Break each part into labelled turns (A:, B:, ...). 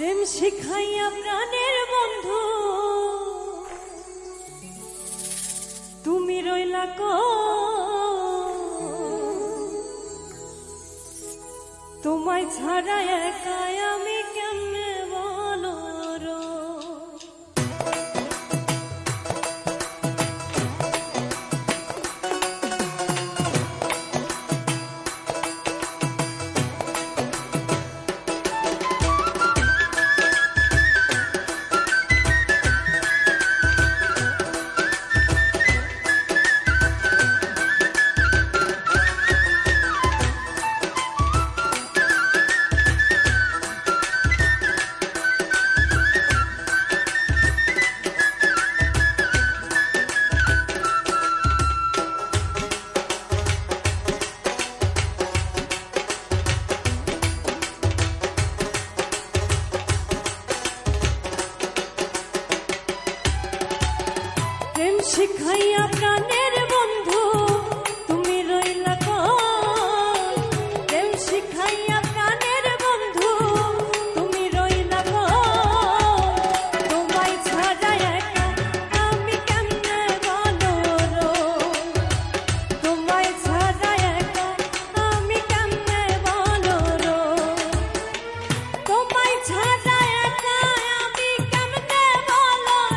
A: প্রেম শিখাইয়া প্রাণের বন্ধু তুমি রইলা তোমায় ছাড়া একা আমি কেমনে বলো প্রেম শিখাইয়া প্রাণের বন্ধু তুমি রইলা প্রেম শিখাইয়া প্রাণের বন্ধু তুমি রইলা তোমায় ছাড়া একা আমি কেমনে বলো তোমায় ছাড়া একা আমি কেমনে বলো তোমায় ছাড়া একা আমি কেমনে বলো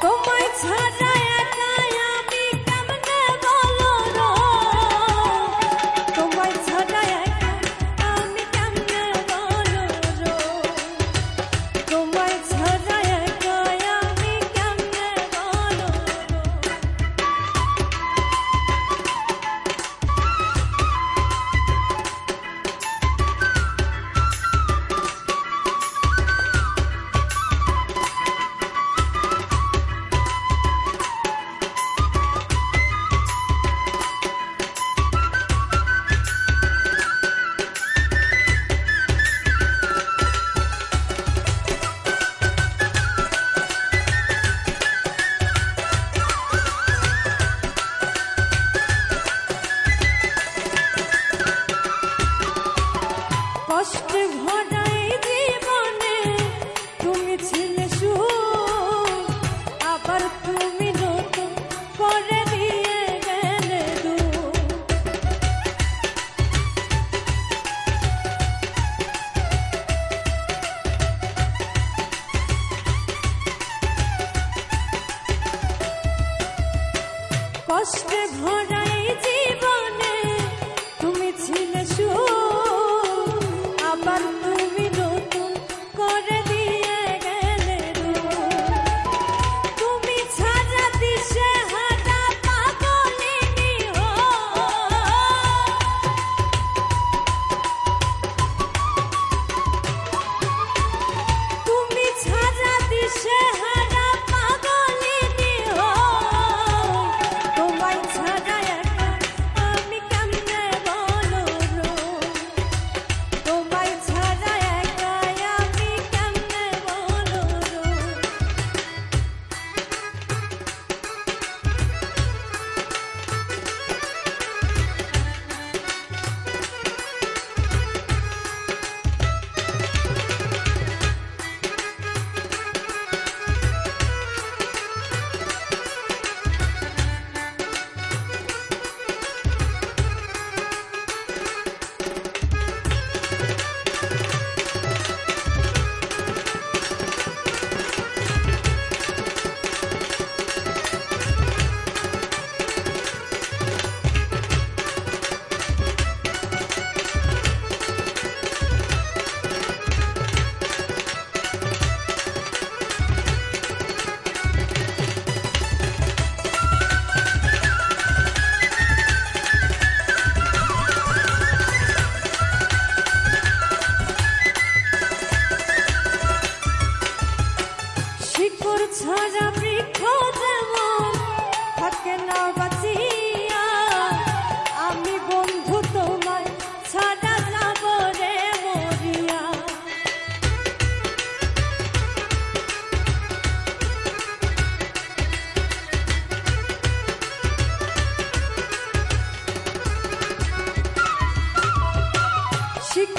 A: তোমায় ছাড়া একা আমি কেমনে বলো তোমায় ছাড়া একা আমি কেমনে বলো তোমায় ছাড়া একা আমি কেমনে বলো কষ্টে ভরা এই জীবনে তুমি ছিলে সুখ আবার তুমি নতুন করে দিয়ে গেলে দুঃখ কষ্টে ভরা এই জীবনে তুমি ছিলে সুখ আবার তুমি নতুন করে দিয়ে গেলে তুমি ছাড়া দিশে হারা পাগলিনী তুমি ছাড়া দিশে হারা পাগলিনী তোমায় ছাড়া একা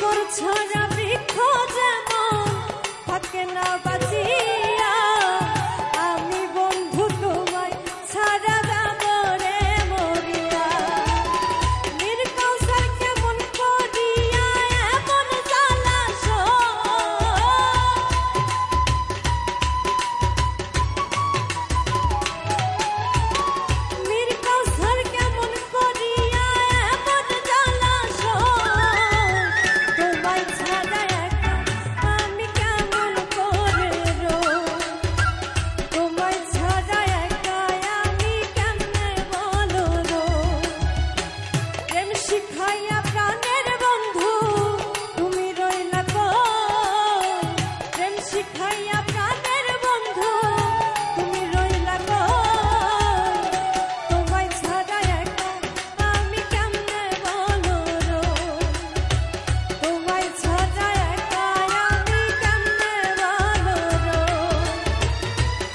A: মোর ছড়া বৃক্ষ যেমন থাকে না বাঁচিয়া, আমি বন্ধু তোমায় ছাড়া যাব রে মরিয়া। মীর কাউসার কেমন করিয়া এমন জ্বালাস, মীর কাউসার কেমন করিয়া এমন জ্বালাস, তোমায় ছাড়া একা আমি কেমন করে রই, তোমায় ছাড়া একা আমি কেমনে বলো রই। প্রেম শিখাইয়া প্রাণের বন্ধু তুমি রইলা কই, প্রেম শিখাইয়া প্রাণের বন্ধু তুমি রইলা কই, তোমায় ছাড়া একা আমি কেমনে বলো রই, তোমায় ছাড়া একা আমি কেমনে বলো রই,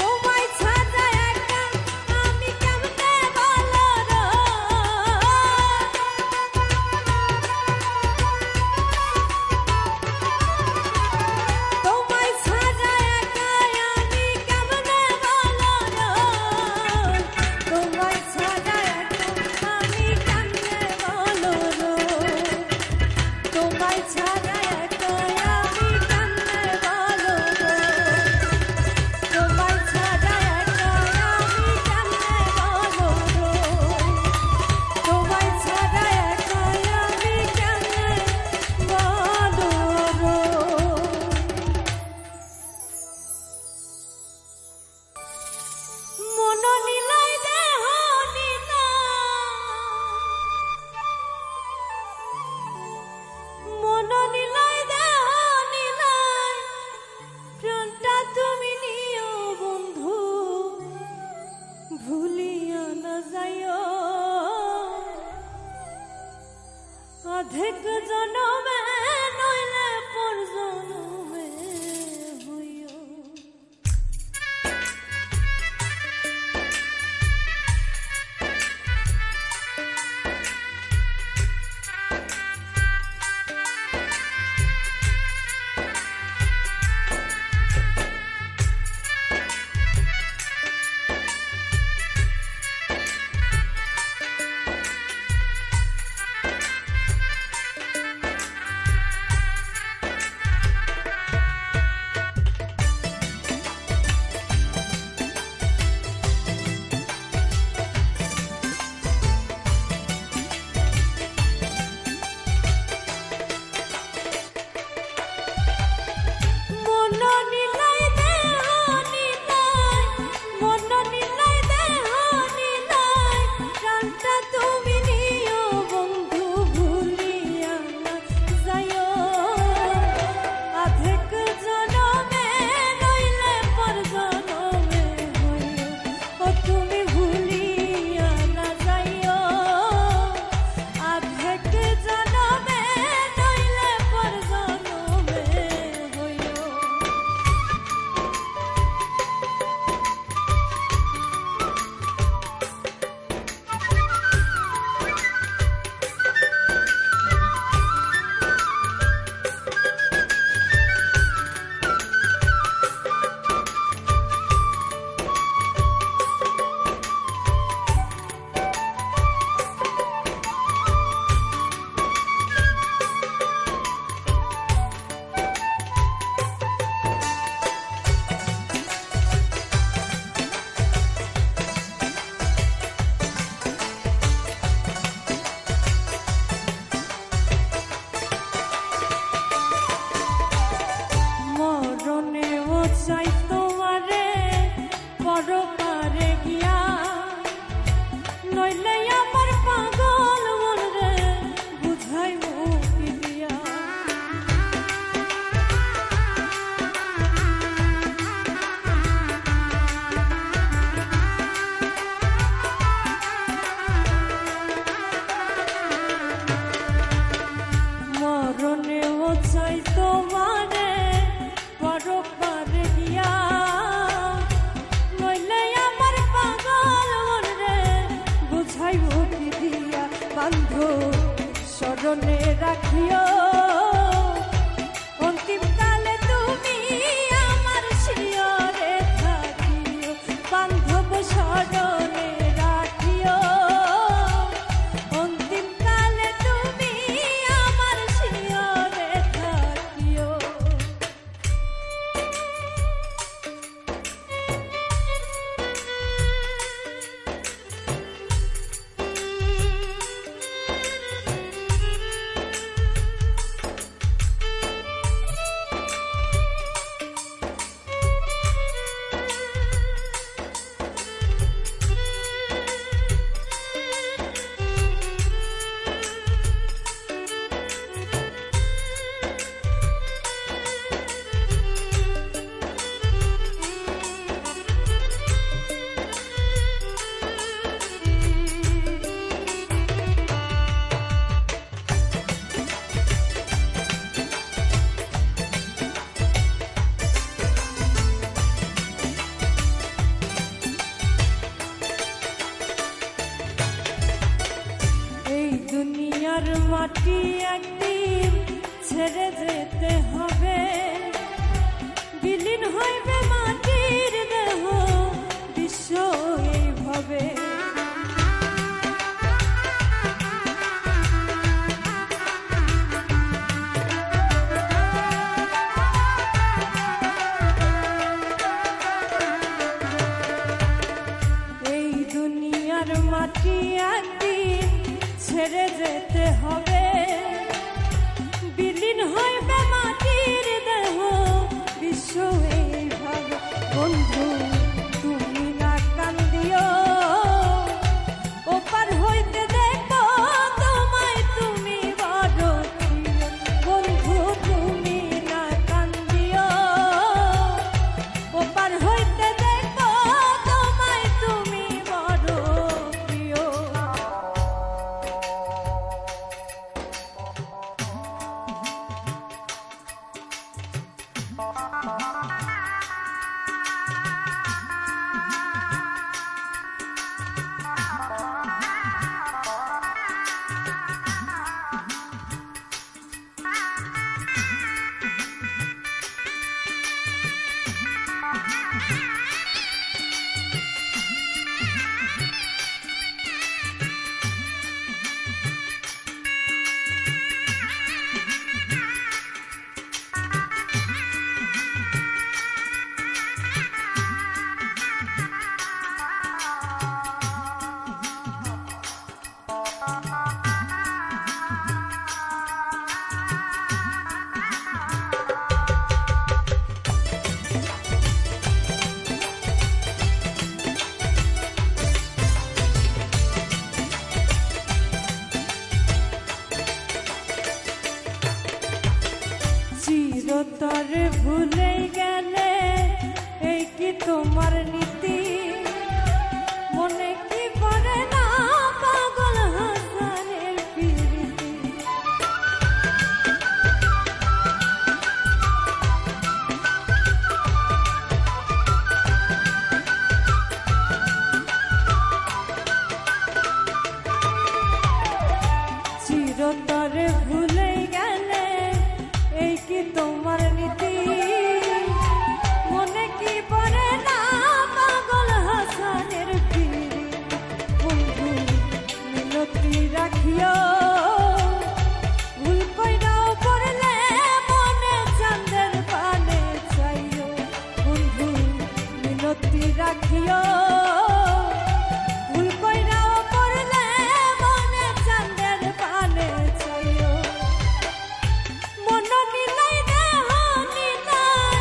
A: তোমায় ছাড়া একা আমি কেমনে বলো রই, তোমায় ছাড়া একা আমি কেমনে বলো রই, তোমায় ছাড়া একা আমি কেমনে বলো রই, তোমায় ছাড়া একা আমি কেমনে বলো রই, তোমায় ছাড়া একা আমি কেমনে বলো রই, তোমায় ছাড়া একা আমি কেমনে বলো রই। মন নিলাই দেহ নিলাই, মন নিলাই দেহ নিলাই, প্রাণটা তুমি নিও বন্ধু, ভুলিয়া না যাইও, অর্ধেক জনমে নইলে পর জনমে হইও। মন নিলাই দেহ নিলাই, মন নিলাই দেহ নিলাই, প্রাণটা তুমি নিও বন্ধু, ভুলিয়া না যাইও, অর্ধেক জনমে নইলে পর জনমে হইও, ও তুমি ভুলিয়া না যাইও, অর্ধেক জনমে নইলে পর জনমে হইও। মরণেও চাই তোমারে পরপারে গিয়া, নইলে আমার পাগল মন রে বুঝাইব কি দিয়া। মরণেও চাই তোমারে পরপারে গিয়া, নইলে আমার পাগল মন রে বুঝাইব কি দিয়া। বান্ধব স্মরণে রাখিও দুনিয়ার মাটি একদিন ছেড়ে যেতে হবে, বিলীন হইবে মাটির দেহ বিশ্ব এইভাবে। এই দুনিয়ার মাটি একদিন ছেড়ে যেতে হবে, বিলীন হইবে মাটির দেহ বিশ্ব এইভাবে। বন্ধু তুমি না কান্দিও, ওপার হইতে দেখো তোমায় তুমি বড় প্রিয়। বন্ধু তুমি না কান্দিও, ওপার হইতে দেখো তোমায় তুমি বড় প্রিয়। চিরতরে ভুলে গেলে এই কি তোমার নীতি, মনে কি পড়ে না পাগল হাসানের প্রীতি। চিরতরে ভুলে গেলে এই কি তোমার নীতি, মনে কি পড়ে না পাগল হাসানের প্রীতি। বন্ধু মিনতি রাখিও, ভুল কইরাও পড়লে মনে চাঁদের পানে চাইও। বন্ধু মিনতি রাখিও, ভুল কইরাও পড়লে মনে চাঁদের পানে চাইও। মন নিলাই দেহ নিলাই,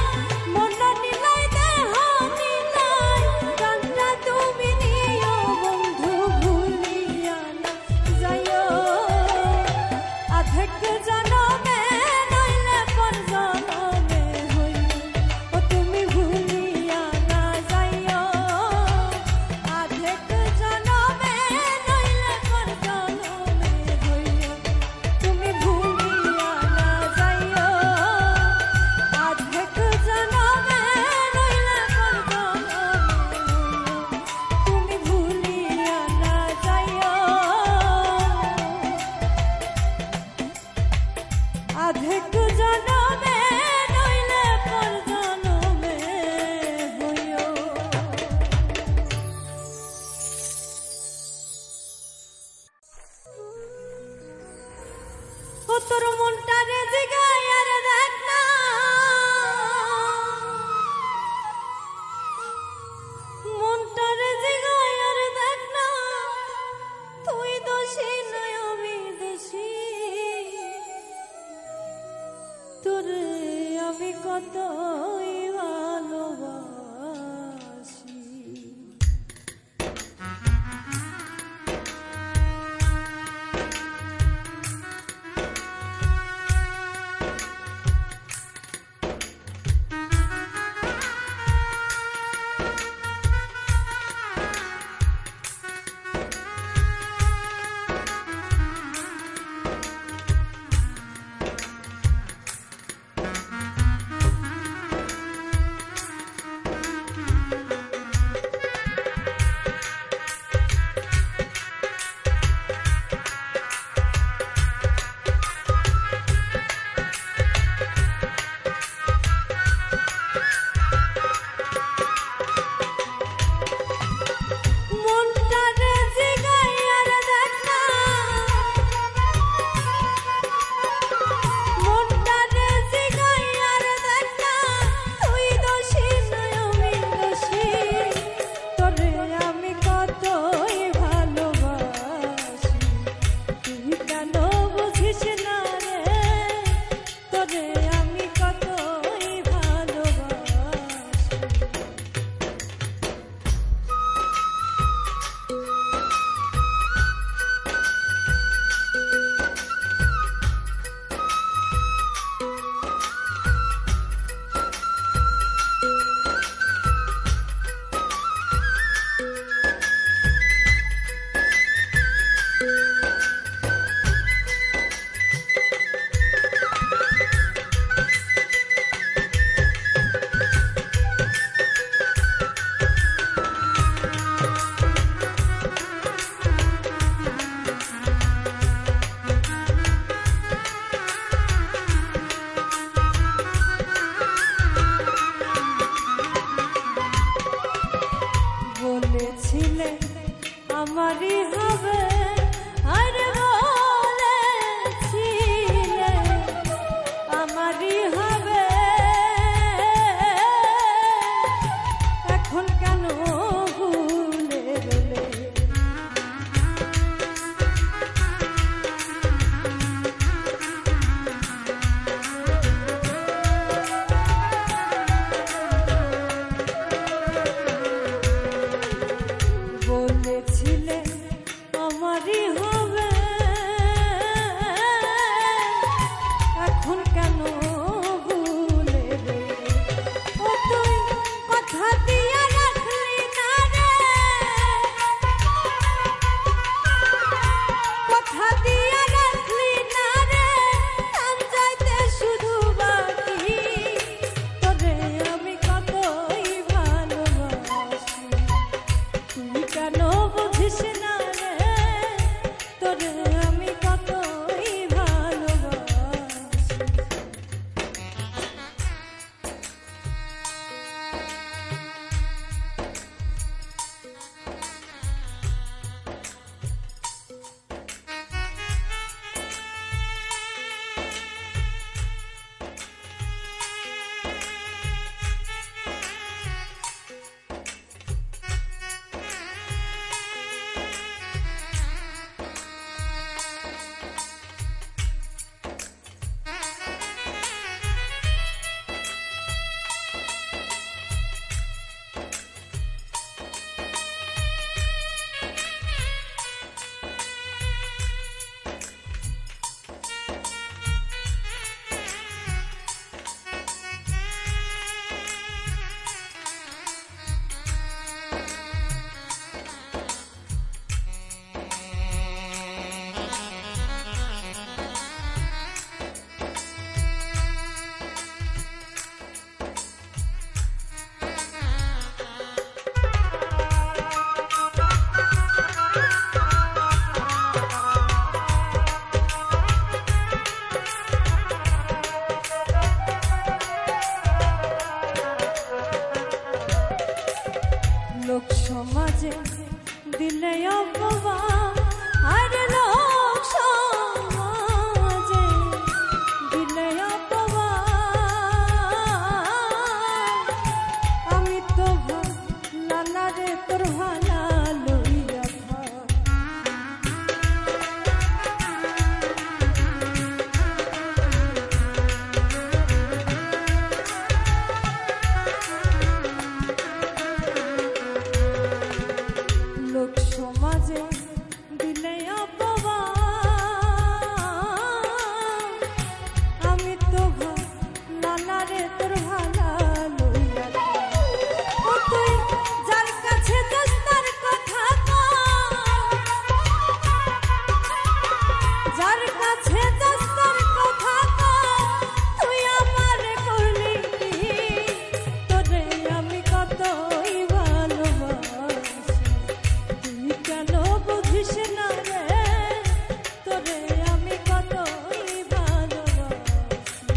A: মন নিলাই দেহ নিলাই, গানটা তুমি নিও বন্ধু ভুলিয়া না যাইও। আধেক জনমে নইলে পর জনমে হইও, ও তুমি ভুলিয়া না যাইও। আধেক জনমে নইলে পর জনমে হইও, তুমি ভুলিয়া না যাইও। আধেক জনমে নইলে পর জনমে হইও, তুমি ভুলিয়া না যাইও। আধেক জনমে নইলে পর জনমে হইও। ও তোর মনটারে জিগায় আর দেখ না, মনটারে জিগায় আর দেখ না, তুই দোষী নয় আমি দোষী। তোরে আমি কতই ভালোবাসি। দেরি হবে এখন কেন ভুলে রে ও তুই কথা দিয়া রাখলি না রে কথা দিয়া রাখলি না রে কান যাইতে শুধু বাকি তোরে আমি কতই ভালোবাসি তুই কেন বুঝিস না রে তোরে আমি কতই ভালোবাসি লোক সমাজে দিলে অপমান আর লোক সমাজে দিলে অপমান আমি তো ভালা রে তোর ভালা লইয়া থাক লোক সমাজে দিলে অপমান আমি তো ভালা রে তোর ভালা লইয়া ও তুই যার কাছে দোস্তার কথা যার কাছে দোস্তার কথা তুই আমার করলি তোরে আমি কতই ভালোবাসি তুই কেন বুঝিস না রে তোরে আমি কতই ভালোবাসি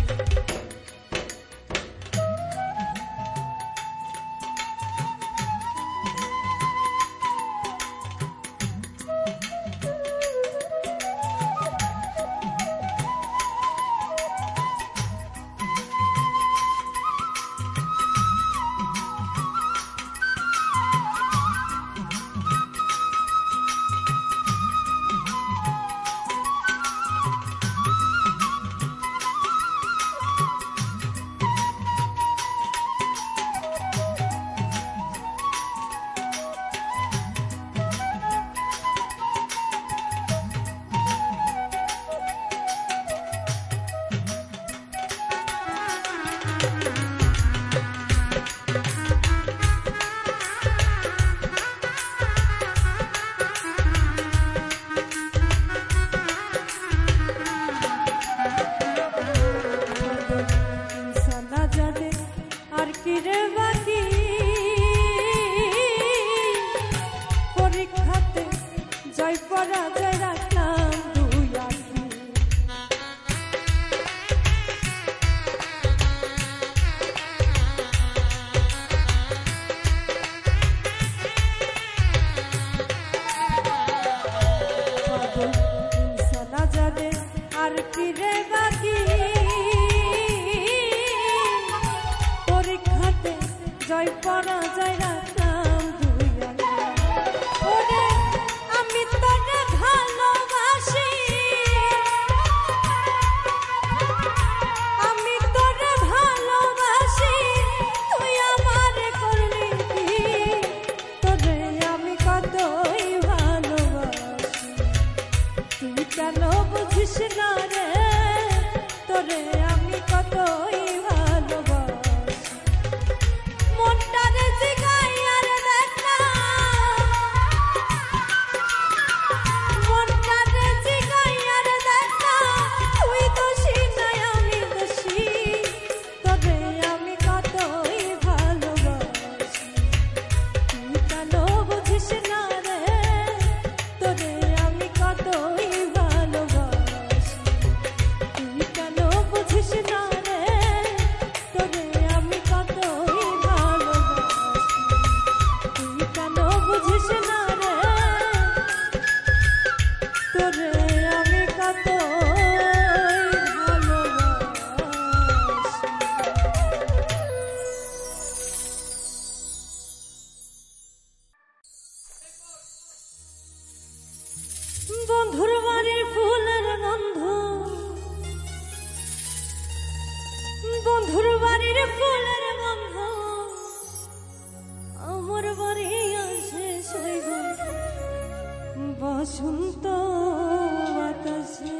A: সানা জানে আর কি রে বাকি পরীক্ষাতে জয় পরাজয় রাখলাম দুই আঁখি সানা জানে আর কি রে বাকি পরীক্ষাতে জয় পরাজয় রাখলাম দুই আঁখি ওরে আমি তোরে ভালোবাসি আমি তোরে ভালোবাসি তুই আমার করলি কি তোরে আমি কতই ভালোবাসি এত বন্ধুর বাড়ির ফুলের গন্ধ, বন্ধুর বাড়ির ফুলের গন্ধ আমার বাড়ি আসে সেই বসন্ত বাতাসে।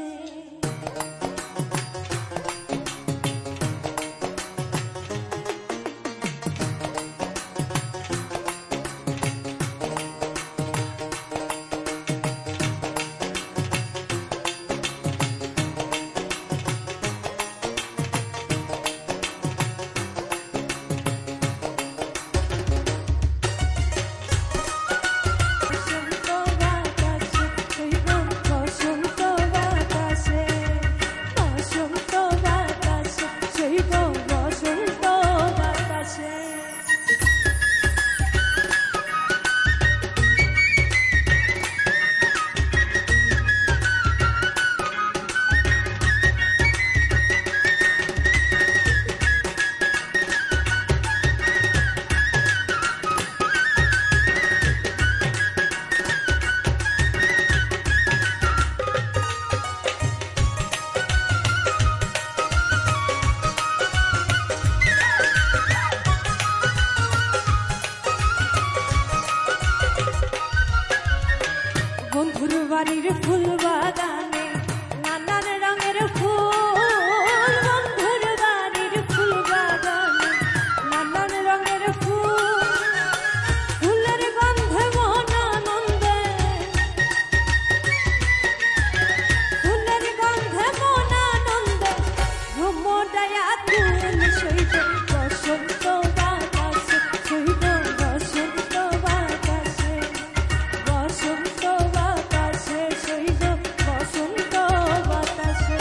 A: বন্ধুর বাড়ির ফুল বাগানে নানান রঙের ফুল, বন্ধুর বাড়ির ফুল বাগানে নানান রঙের ফুল, ফুলের গন্ধে মন আনন্দে, ফুলের গন্ধে মন আনন্দে ভ্রমরায়া তুল সইব বসন্ত বাতাসে, সইব বসন্ত বাতাসে, বসন্ত বাতাসে সইব বসন্ত বাতাসে।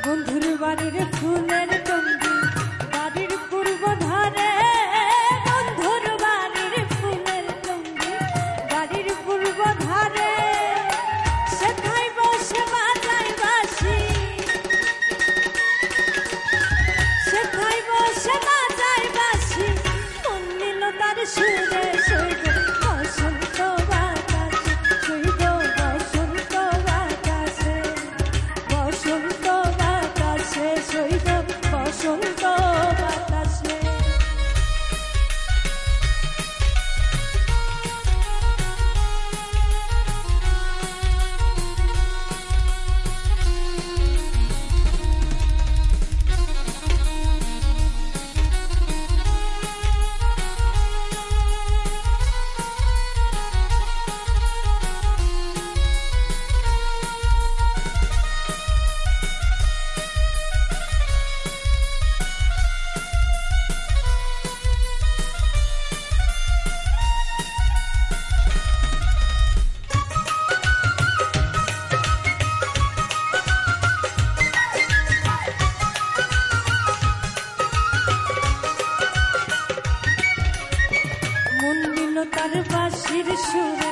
A: বন্ধুর বাড়ির ফুলের টঙ্গি বাড়ির পূর্ব ধারে, বন্ধুর বাড়ির ফুলের টঙ্গি বাড়ির পূর্ব ধারে, সেথায় বসে বাজায় বাঁশি, সেথায় বসে বাজায় বাঁশি, মন নিল তার সুরে সইব বসন্ত বাতাসে, সইব বসন্ত বাতাসে, বসন্ত বাতাসে সইব বসন্ত বাতাসে। মন নিল তার বাঁশির সুরে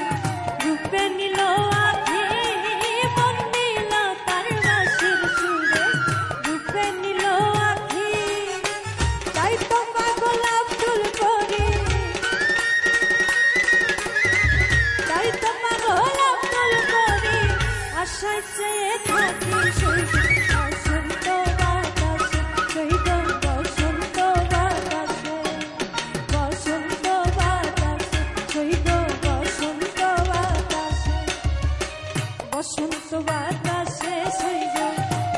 A: রূপে নিল আখি, মন নিল তার বাঁশির সুরে রূপে নিল আখি, তাই তো পাগল আব্দুল করি, তাই তো পাগল আব্দুল করি আশায় চেয়ে থাকি সইব বসন্ত বাতাসে, সইব বসন্ত বাতাসে, বসন্ত বাতাসে সইব বসন্ত বাতাসে, বসন্ত বসন্ত বাতাসে সইব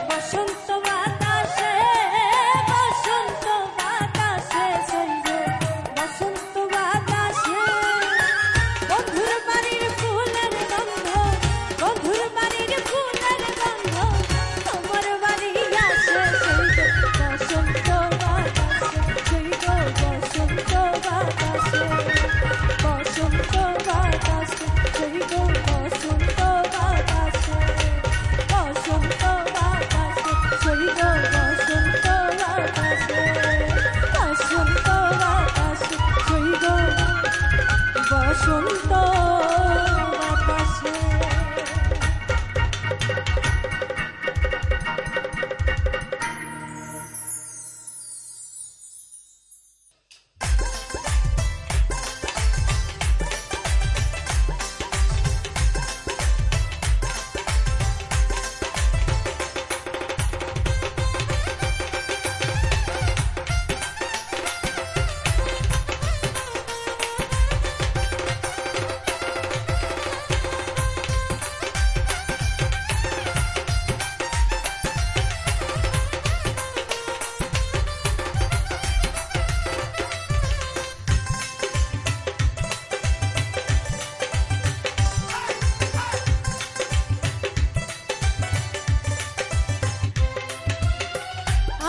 A: বসন্ত বাতাসে বসন্ত বাতাসে সইব বসন্ত বাতাসে বন্ধুর বাড়ির ফুলের গন্ধ বন্ধুর বাড়ির ফুলের গন্ধ তোমার বাড়ি আসে সইব বসন্ত বাতাসে সইব বসন্ত বাতাসে বসন্ত বাতাসে সইব বসন্ত বাতাসে বসন্ত বাতাসে সইব বসন্ত বাতাসে বসন্ত বাতাসে সইব বসন্ত বাতাসে।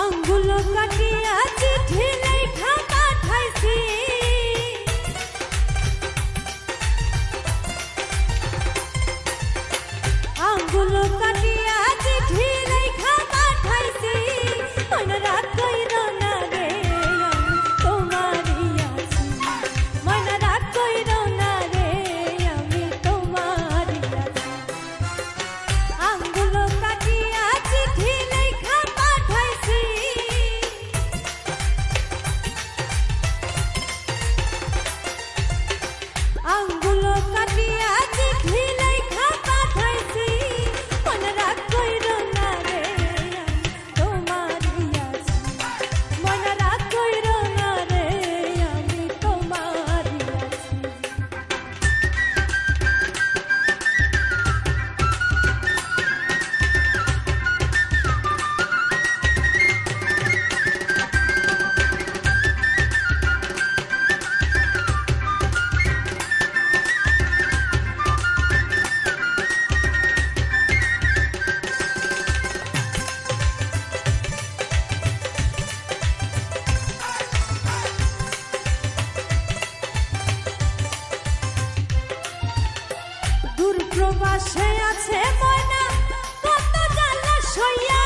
A: আঙ্গুল কাটিয়া চিঠি লেখা পাঠাইছি আঙ্গুল কাটিয়া চিঠি লেখা পাঠাইছি মনে রাত কইর না রে আমি তোমারই আছি মনে রাত কইর না রে আমি তোমারই আছি আঙ্গুল কাটিয়া চিঠি লেখা পাঠাইছি আঙ্গুল কাটিয়া চিঠি লেখা পাঠাইছি মনে রাত কইর না রে আমি তোমারই আছি মনে রাত কইর না রে আমি তোমারই আছি। দূর প্রবাসে আছে ময়না কত জ্বালা সইয়া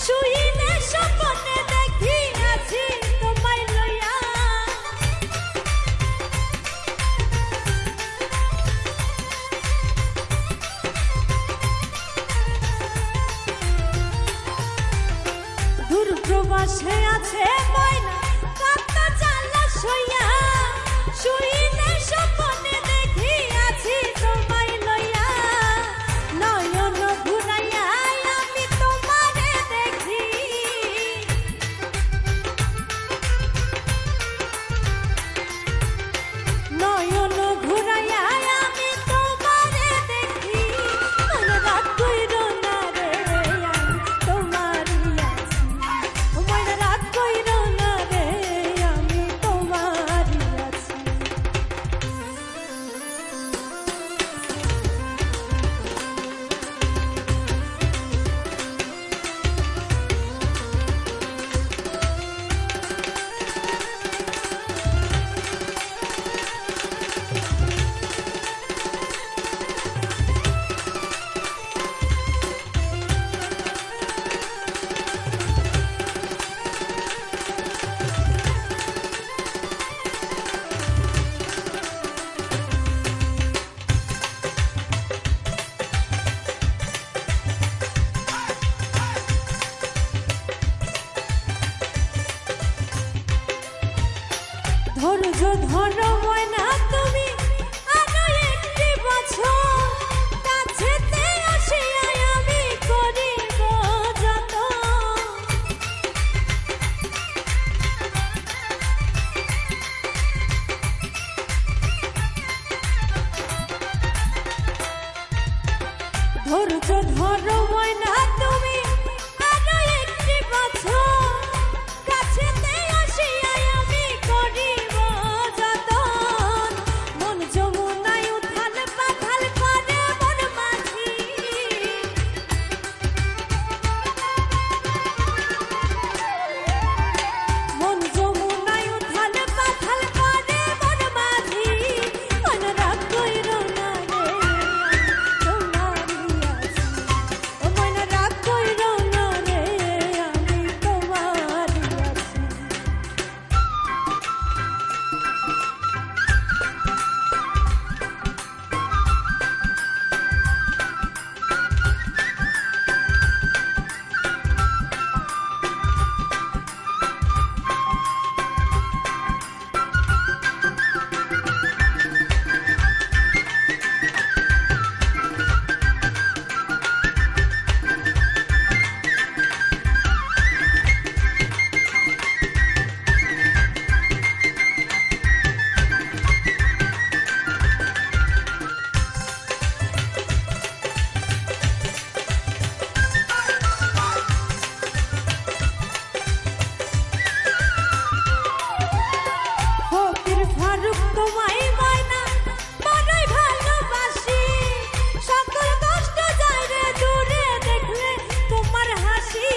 A: শুইনে স্বপ্নে দেখি আছি তোমায় লইয়া দূর প্রবাসে আছে ময়না কত জ্বালা সইয়া শুইনে স্বপ্নে দেখি আছি তোমায় লইয়া নয়ন ঘুরাইয়া আমি তোমারে দেখি নয়ন ঘুরাইয়া আমি তোমারে দেখি মনে রাত কইর না রে আমি তোমারই আছি মনে রাত কইর না রে আমি তোমারই আছি। ধৈর্য ধরো ময়না তুমি আরো একটি বছর কাছেতে আসিয়া আমি করিব যত ধৈর্য ধরো ময়না তুমি আরো একটি বছর কাছেতে আসিয়া আমি করিব যতন মন যমুনায় উথাল পাথাল করে মন মাঝি মন যমুনায় উথাল পাথাল করে মন মাঝি মন রাগ কইরো না রে তোমারি আছি ও মন রাগ কইরো না রে আমি তোমারি আছি ফকির ফারুক তোমায় ময়না বড়ই ভালোবাসি সকল কষ্ট যায় রে দূরে দেখলে তোমার হাসি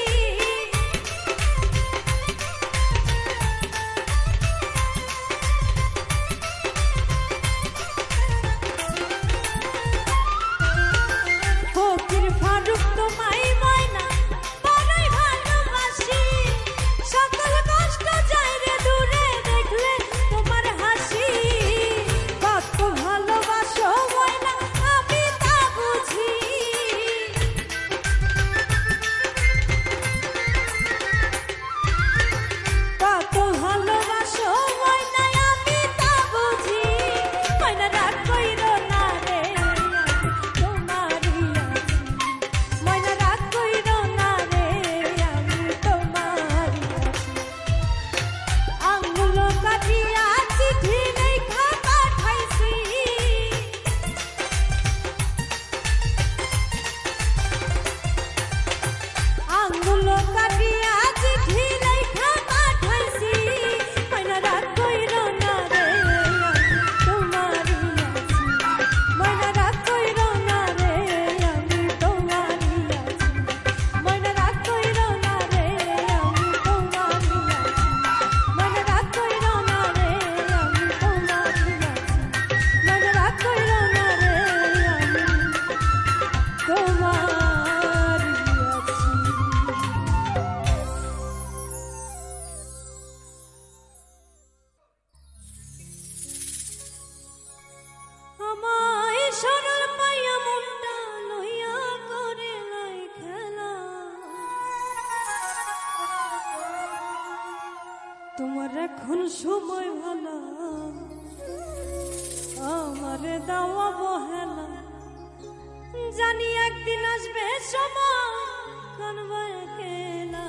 A: ফকির ফারুক তোমায় ময়না বড়ই ভালোবাসি সকল কষ্ট যায় রে দূরে দেখলে তোমার হাসি কত ভালোবাসো ময়না আমি তা বুঝি কত ভালোবাসো ময়না আমি তা বুঝি ময়না রাগ কইরো না রে তোমারি আছি ময়না রাগ কইরো না রে আমি তোমারি আছি আঙ্গুল কাটিয়া চিঠি লেখা পাঠাইছি আঙ্গুল কাটিয়া চিঠি লেখা পাঠাইছি ময়না রাগ কইরো না রে আমি তোমারি আছি ময়না রাগ কইরো না রে আমি তোমারি আছি ময়না রাগ কইরো না রে আমি তোমারি আছি ময়না রাগ কইরো না রে আমি তোমারি আছি ময়না রাগ কইরো না রে আমি তোমারি আছি আমায় সরল পাইয়া মনটা লইয়া করে লাই খেলা তোমার এখন সময় ভালো আমারে দাওয়া বহেলা জানি একদিন আসবে সময় কানবা একেলা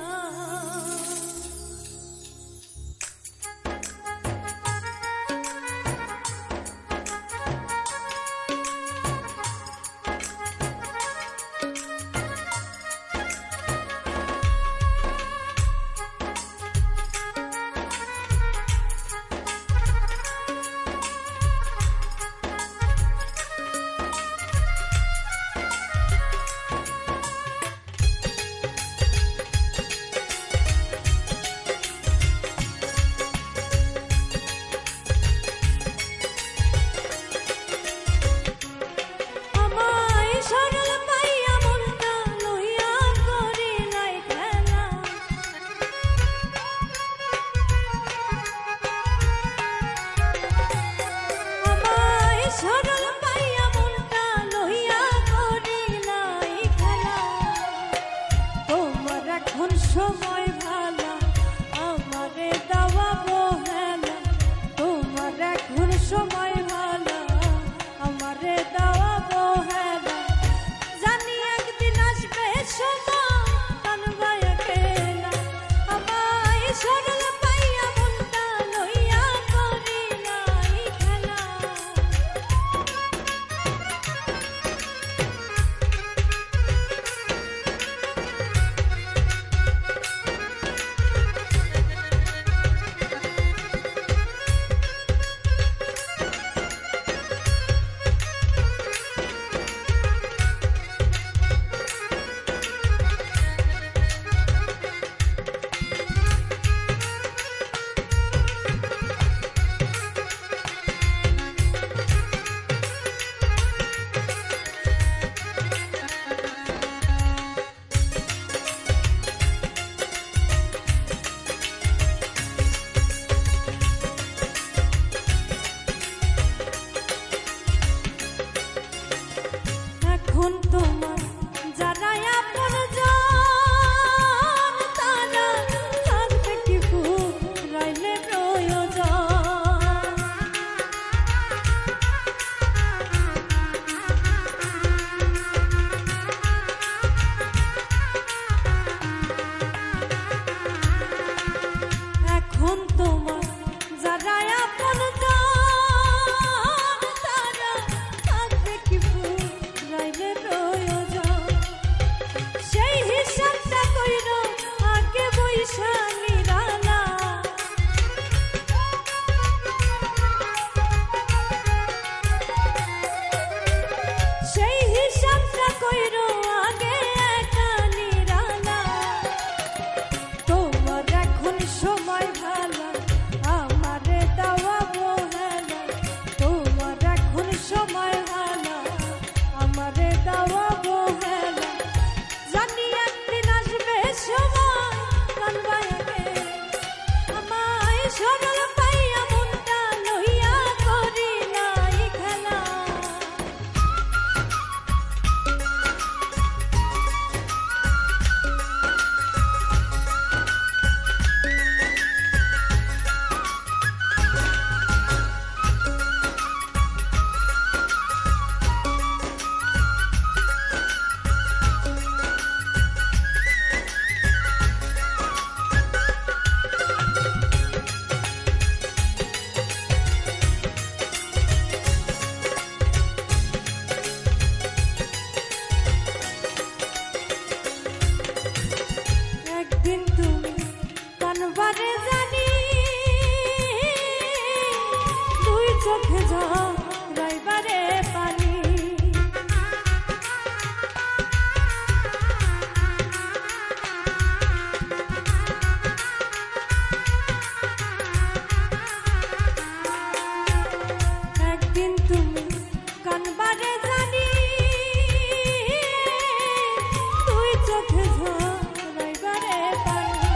A: চোখে ঝরাইবারে পানি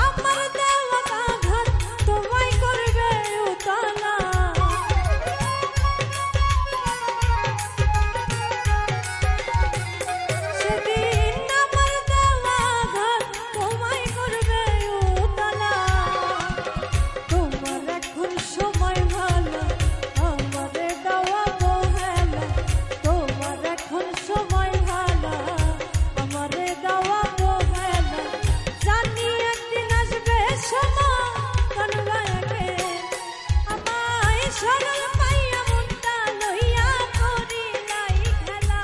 A: আমার দেওয়া আঘাত তোমায় করবে উতলা সেদিন আমার দেওয়া আঘাত তোমায় করবে উতলা তোমার এখন সময় ভালো আমারে দেওয়া বহেলা তোমার এখন সময় ভালো আমারে দেওয়া বহেলা জানি একদিন আসবে সময় কানবাকে আমায় সরল পাইয়া মনটা লইয়া করি নাই খেলা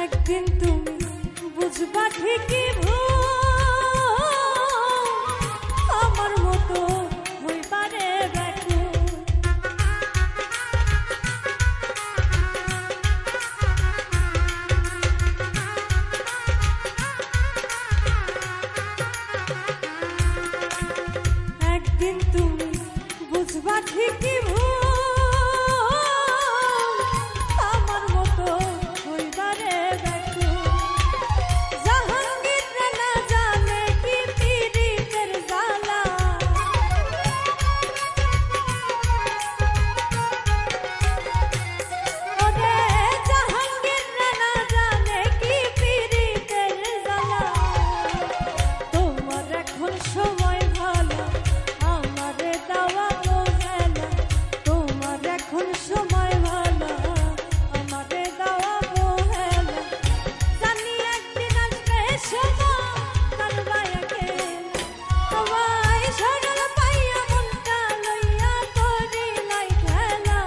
A: একদিন তুমি বুঝবা ঠিকই ভুল আমার মতো হইবারে ব্যাকুল একদিন তুমি বুঝবা ঠিকই ভুল আমার মতো হইবারে ব্যাকুল জাহাঙ্গীর না জানে কি পীড়িতের জ্বালা ওরে জাহাঙ্গীর না জানে কি পীড়িতের জ্বালা তোমার এখন সময় ভালো আমারে দেওয়া বহেলা তোমার এখন সময় ভালো আমারে দেওয়া বহেলা জানি একদিন আসবে সময় কানবাকে আমায় সরল পাইয়া মনটা লইয়া করি নাই খেলা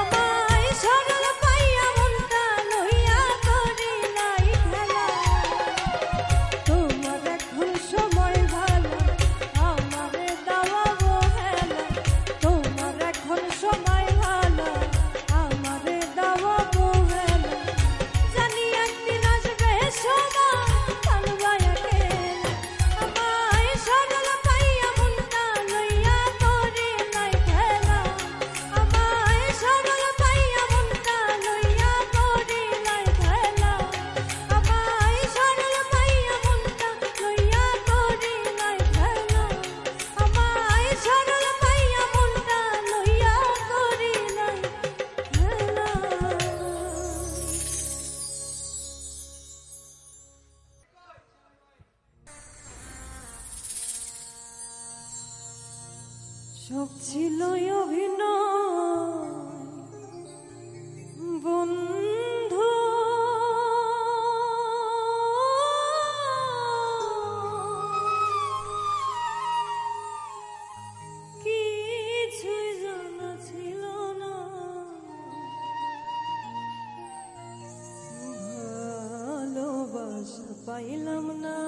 A: আমায় সরল পাইয়া মনটা লইয়া করি নাই খেলা তোমার এখন সময় ভালো আমারে দেওয়া বহেলা তোমার এখন সময় ভালো আমারে দেওয়া বহেলা জানি একদিন আসবে সময় কানবাকে আমায় সরল পাইয়া মনটা লইয়া করি নাই খেলা আমায় সরল পাইয়া মনটা লইয়া করি নাই খেলা আমায় সরল পাইয়া মনটা লইয়া করি নাই খেলা আমায় সরল পাইয়া মনটা লইয়া করি নাই খেলা সব ছিল অভিনয় বন্ধু কিছুই জানা ছিল না ভালোবাসা পাইলাম না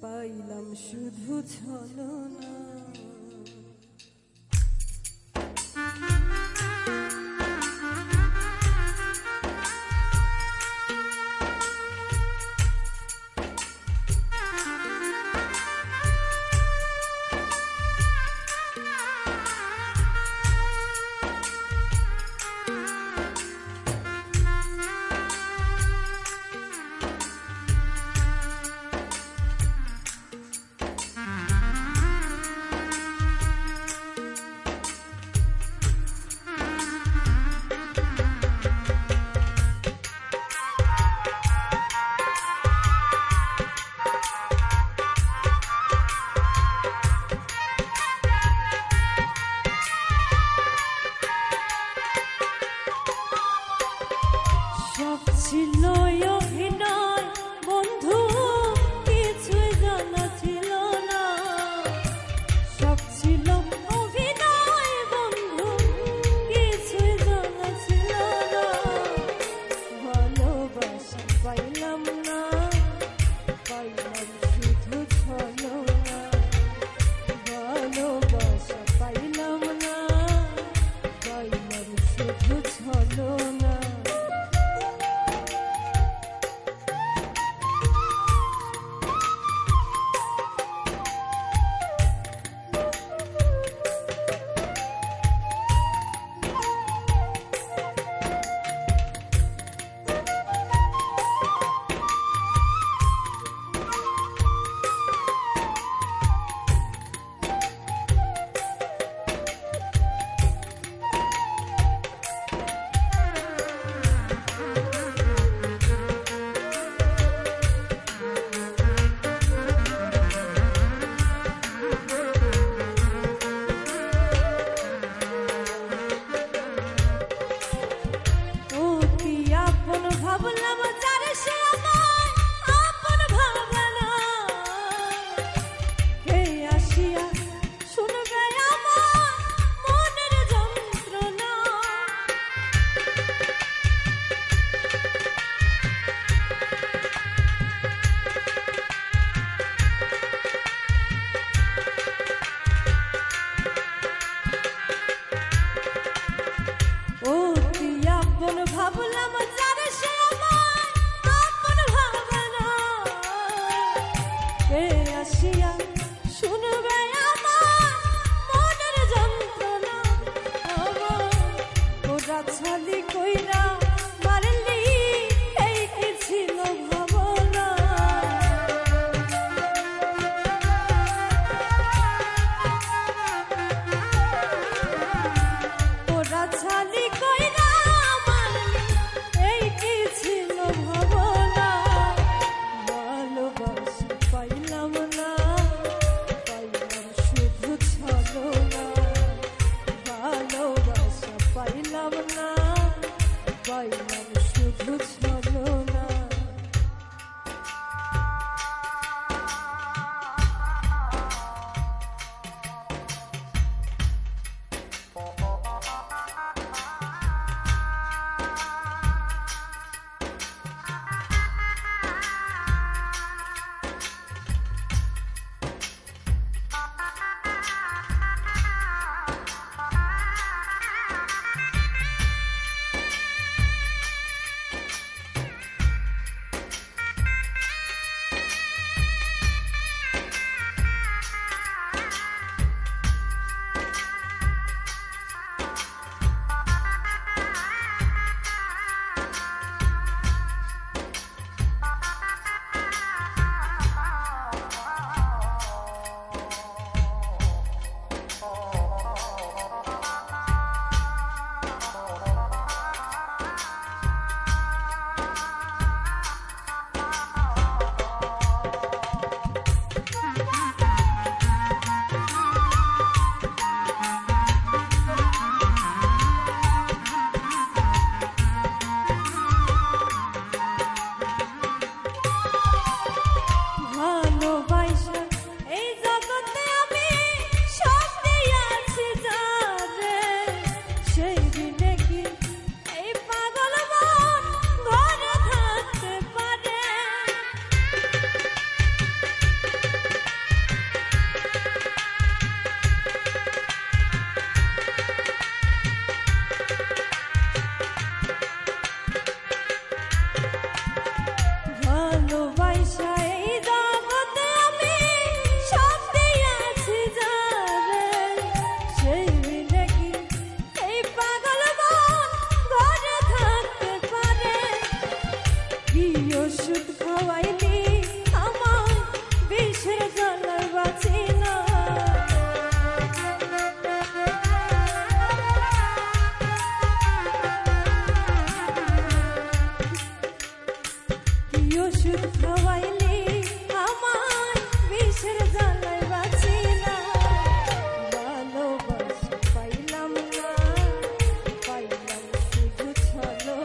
A: পাইলাম শুধু ছলনা সব ছিল অভিনয় বন্ধু, কিছুই জানা ছিল না। সব ছিল অভিনয় বন্ধু, কিছুই জানা ছিল না। ভালোবাসা পাইলাম না, পাইলাম শুধু ছলনা। ভালোবাসা পাইলাম না, পাইলাম শুধু ছলনা। ভাবলাম যারে সে আমায় আপন ভাবে না, কে আসিয়া শুনবে আমার মনের যন্ত্রণা। ও তুই আপন ভাবলাম যারে সে আমায় আপন ভাবে না, কে আসিয়া শুনবে আমার মনের যন্ত্রণা। ওরা ছালি কইরা মারলি, এই কি ছিল ভাবনা। ওরা ছালি কইরা মারলি, এই কি ছিল ভাবনা। ভালোবাসা পাইলাম না, পাইলাম শুধু ছলনা। ভালোবাসা পাইলাম না, পাইলাম শুধু ছলনা। ভালোবাসা এই জগতে আমি সব দিয়াছি যারে, সেই দিনে কি এই পাগল মন ঘরে থাকতে পারে। ভালোবাসা এই জগতে আমি সব দিয়াছি যারে, সেই দিনে কি এই পাগল মন ঘরে থাকতে পারে। কি ওষুধ খাওয়াইলি আমার বিষের জ্বালায় বাঁচি না। কি ওষুধ খাওয়াইলি আমার বিষের জ্বালায় বাঁচি না। ভালোবাসা পাইলাম না, পাইলাম শুধু ছলনা।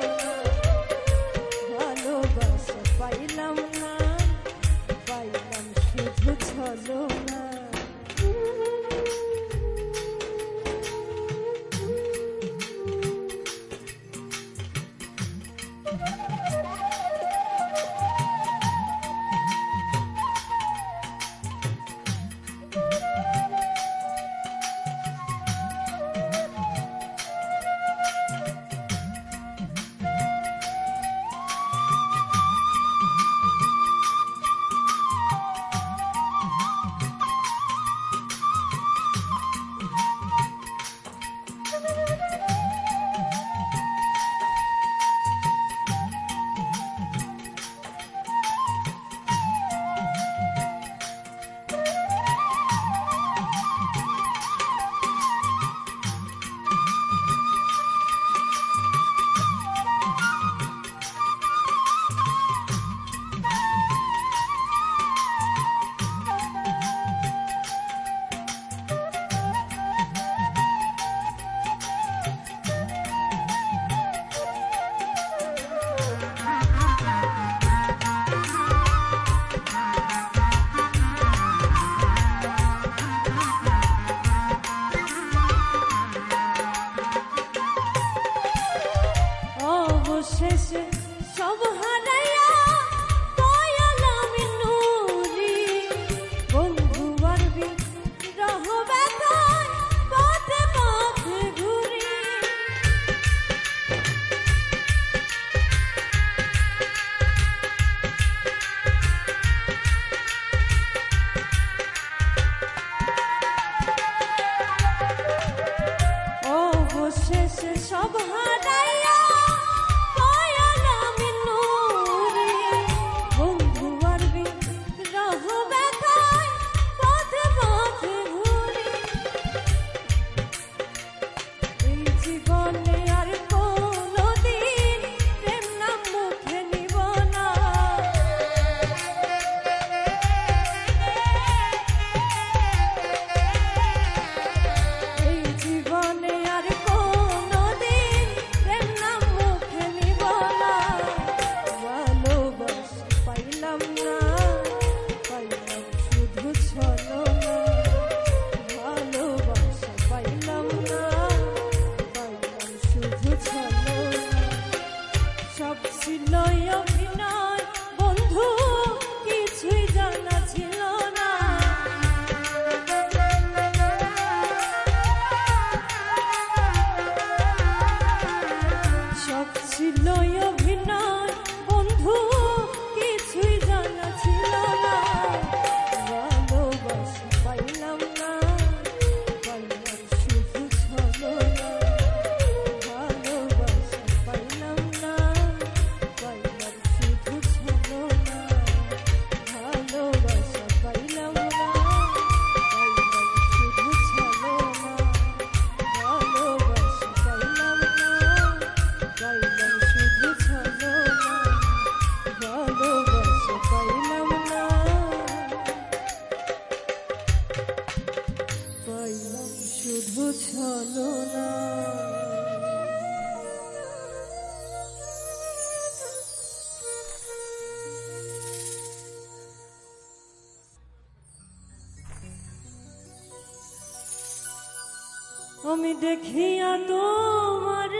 A: আমি দেখিয়া তোমার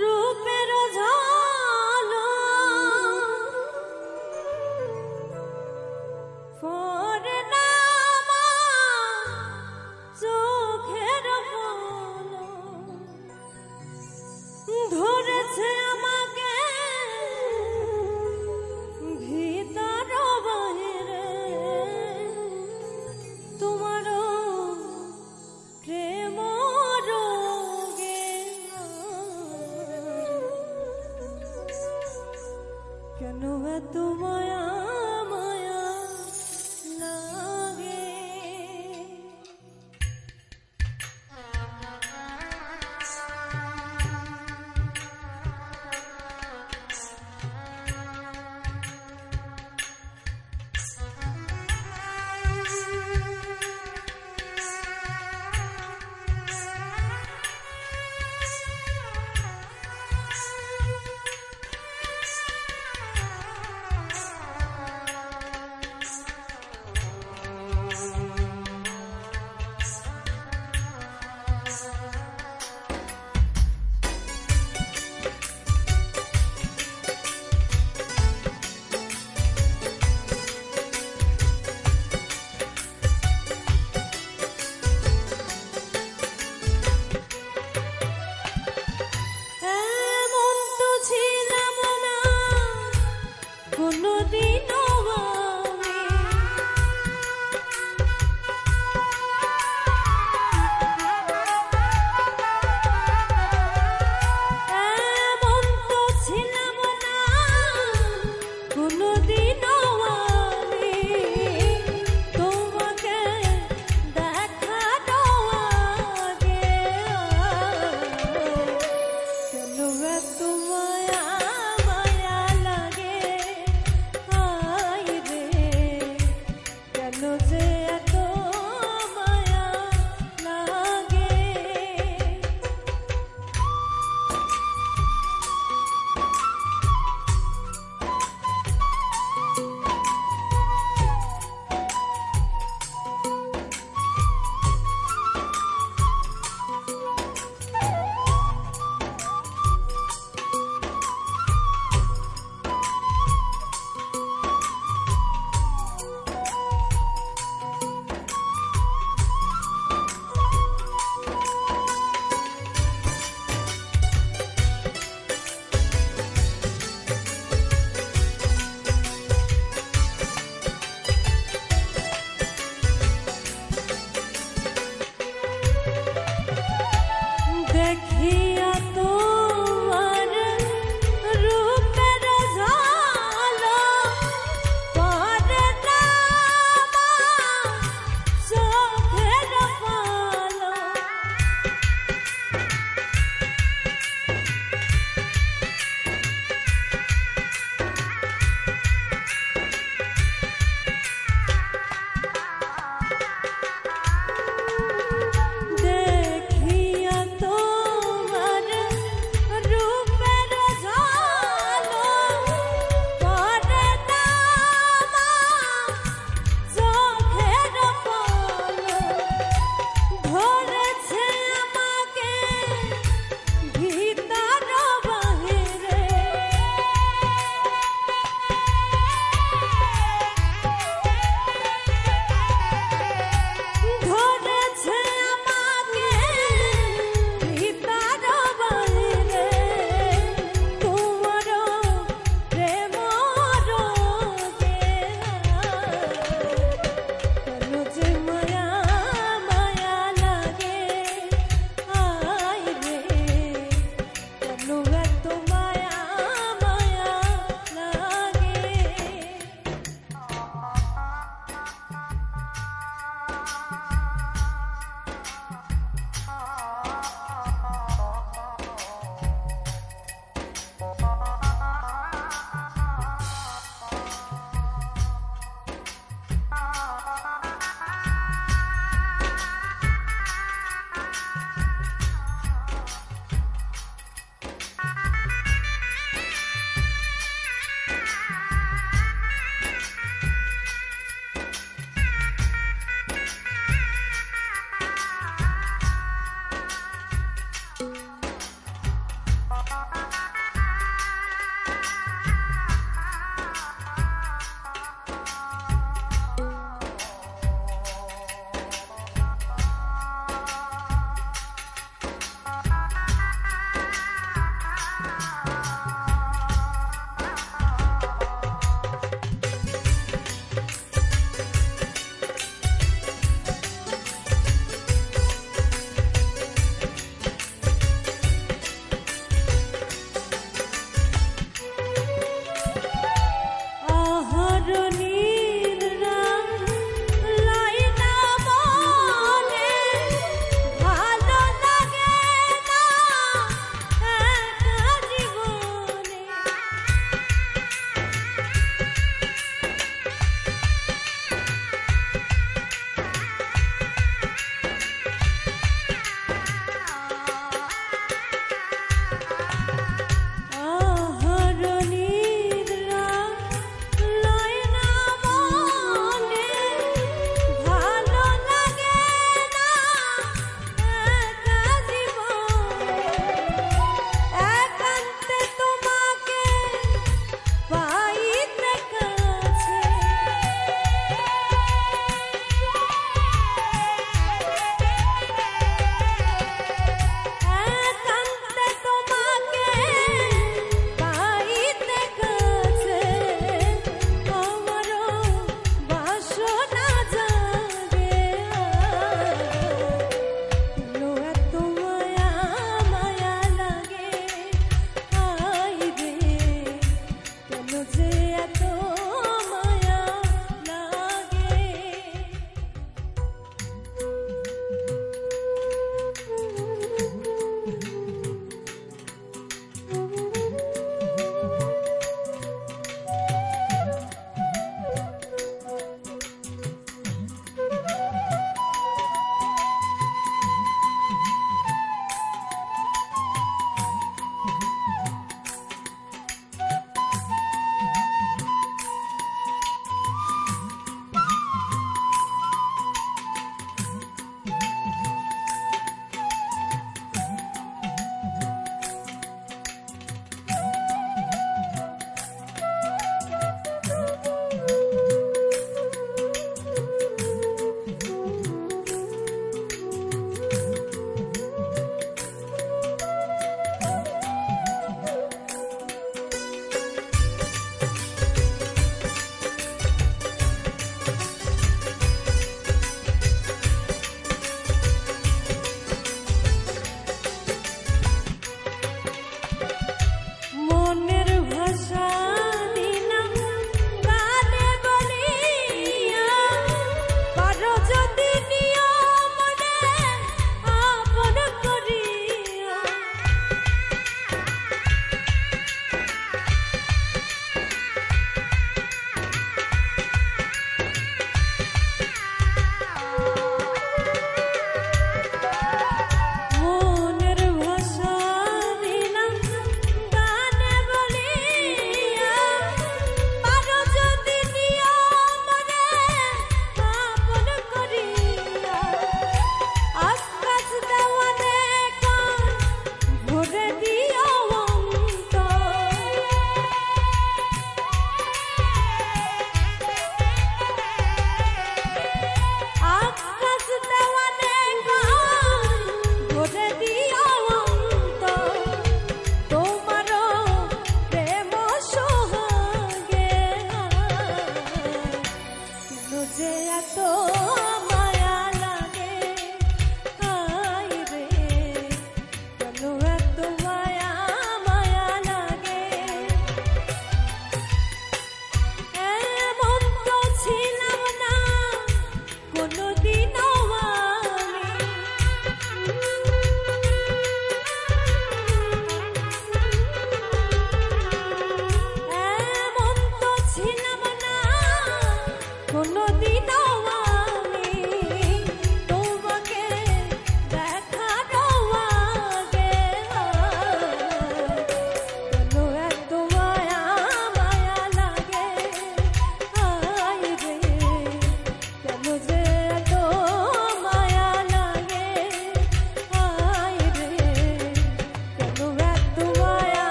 A: রূপের ঝলক পরে না আমার চোখের পলক ধরেছে আমাকে ভিতর বাহিরে তোমার প্রেম রোগে কেন এত মায়া মায়া লাগে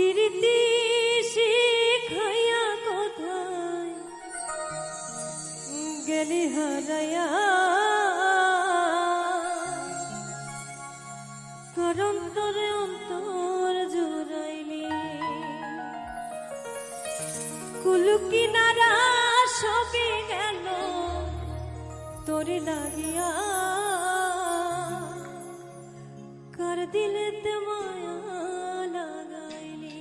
A: প্রীতি শিখাইয়া কোথায় গেলি হারাইয়া, করম তোরে অন্তর জুড়াইলি, কুলু কিনারা সবে গেল তোরে লাগিয়া, কার দিলেতে মায়া লাগাইলি।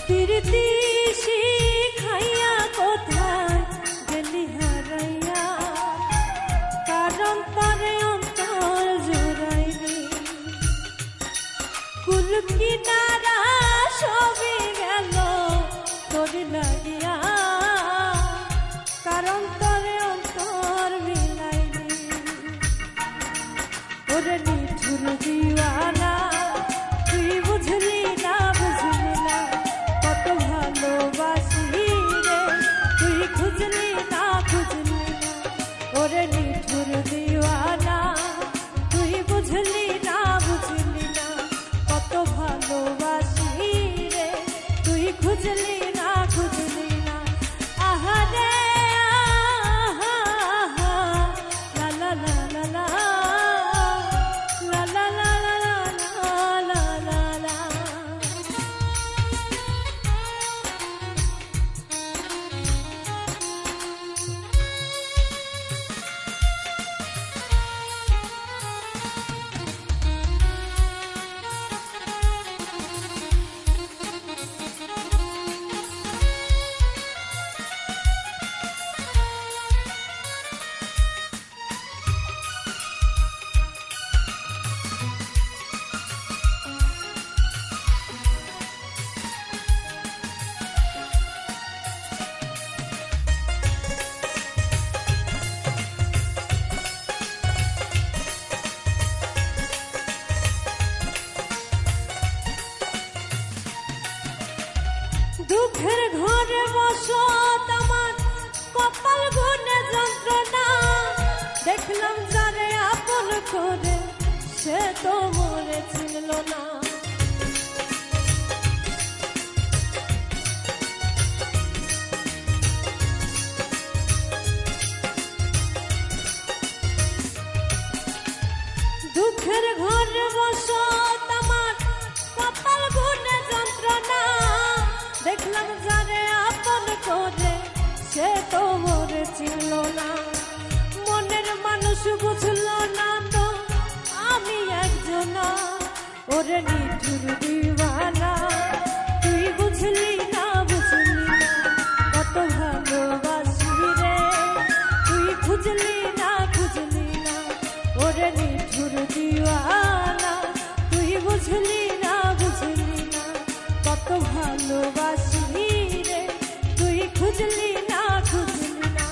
A: প্রীতি শিখাইয়া কোথায় গেলি হারাইয়া, কারণ তরে অন্তর জুড়াইলি, কুল কিনারা সবে গেল তোরে লাগিয়া, কারণ তরে অন্তর মিলাইলি। ওরে নিঠুর দিওয়ানা তুই বুঝলি না, বুঝলি না কত ভালোবাসি রে, তুই খুঁজলি না, খুঁজলি না। ওরে নিঠুর দিওয়ানা তুই বুঝলি না, বুঝলি না কত ভালোবাসি রে, তুই খুঁজলি না, খুঁজলি না। আহারে আহা আহা, লা লা লা লা লা, লা লা লা লা লা লা লা। দুঃখের ঘরে বসত আমার, কপাল গুনে যন্ত্রণা, দেখলাম যারে আপন করে সে তো মরে ছিল না। দুঃখের ঘরে বসত আমার, কপাল গুনে যন্ত্রণা, দেখলাম যারে আপন করে সে তো মরে ছিল না। মনের মানুষ বুঝল না তো আমি একজনা, ওরে নিঠুর দিওয়ানা তুই বুঝলি না, বুঝলি না কত ভালোবাসি রে, তুই খুঁজলি না, খুঁজলি না। ওরে নিঠুর দিওয়ানা তুই বুঝলি না, বুঝলি না কত ভালোবাসি রে, তুই খুঁজলি না, খুঁজলি না।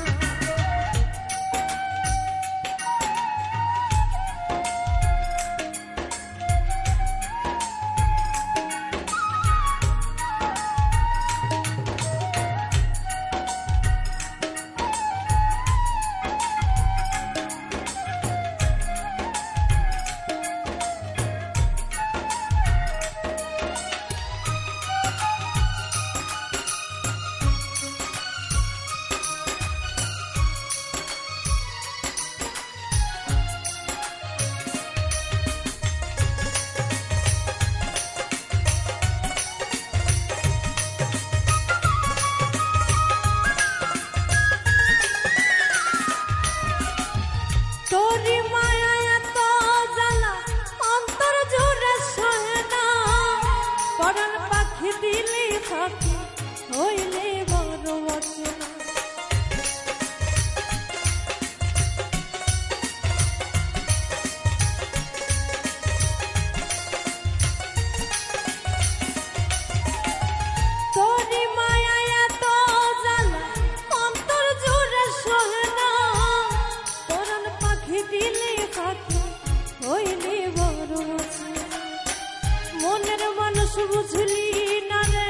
A: বুঝলি না রে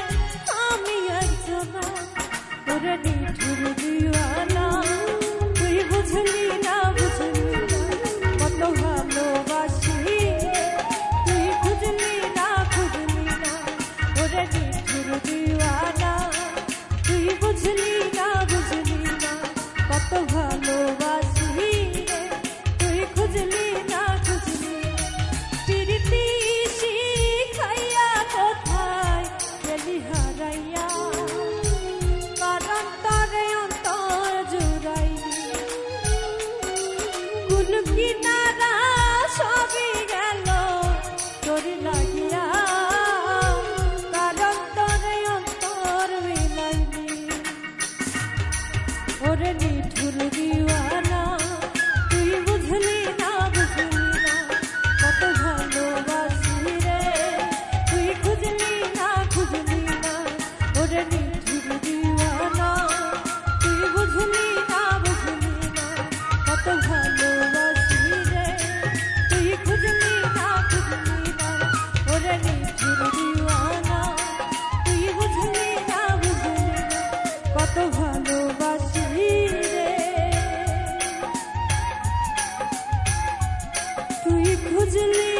A: আমি একজনা ওরে নিঠুর দিওয়ানা তুই বুঝলি না কত ভালোবাসি তুই বুঝলি না ওরে নিঠুর দিওয়ানা তুই বুঝলি না কত ভালোবাসি রে তুই খুঁজলি না প্রীতি শিখাইয়া কোথায় গেলি হারাইয়া কারণ তরে অন্তর জুড়াইলি কুল কিনারা সবই গেল তোর লাগিয়া কারণ তরে অন্তর মিলাইলি ওরে নিঠুর দিওয়ানা তুই বুঝলি না কত ভালোবাসি রে তুই খুঁজলি না ওরে নিঠুর দিওয়ানা তুই বুঝলি না কত ভালোবাসি রে তুই খুঁজলি না ওরে নিঠুর দিওয়ানা তুই বুঝলি না কত ভালোবাসি রে তুই খুঁজলি